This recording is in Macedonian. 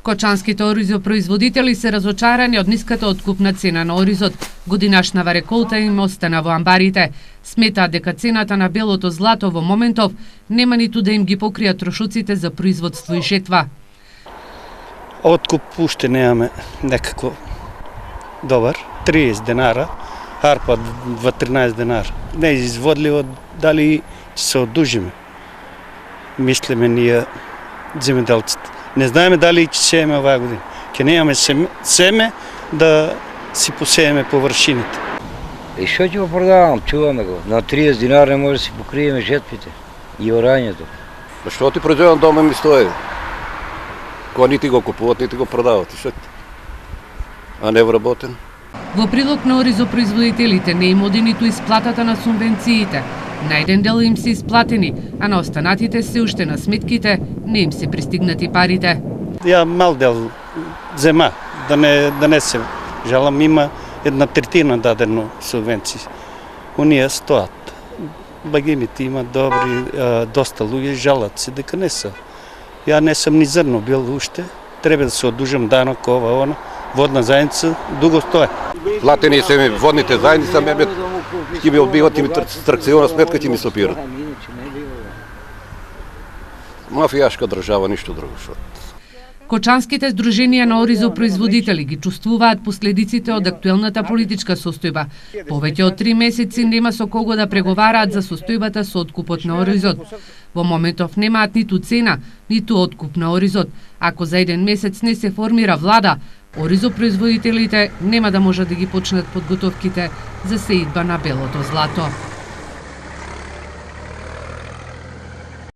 Кочанските оризопроизводители се разочарани од ниската откупна цена на оризот. Годинашнава реколта им остана во амбарите. Сметаат дека цената на белото злато во моментов нема ниту да им ги покријат трошоците за производство и жетва. Откуп уште немаме некако добар, 30 денара, арпа 13 денара. Не е изводливо дали ќе се одужиме. Мислиме ние земјоделците. Не знаеме дали ќе сееме оваа година. Ќе немаме семе да си посееме површините. И што ќе го продавам, чуваме го. На 30 динара не може да си покриеме жетвите и орањето. Што ти произведам дома ми стои? Кога нити го купуват, нити го продават. А не вработен. Во прилог на оризопроизводителите не им оди ниту исплатата на субвенциите. На еден дел им се исплатени, а на останатите се уште на сметките не им се пристигнати парите. Ја мал дел зема, да не се жалам, има 1/3 дадено субвенции. Оние стоат. Багимите има добри, доста луѓе жалат се дека не се. Ја не сум ни зрно бил уште, треба да се одужам данок ова, она. Водна заедница дуго стое. Платени се ми водните заедници, ќе ми одбиват и ми тракциона сметка ќе ми сопират. Мафијашка држава, ништо друго. Кочанските здруженија на оризопроизводители ги чувствуваат последиците од актуелната политичка состојба. Повеќе од 3 месеци нема со кого да преговараат за состојбата со откупот на оризот. Во моментов немаат ниту цена, ниту откуп на оризот. Ако за еден месец не се формира влада, оризопроизводителите нема да можат да ги почнат подготовките за сеидба на белото злато.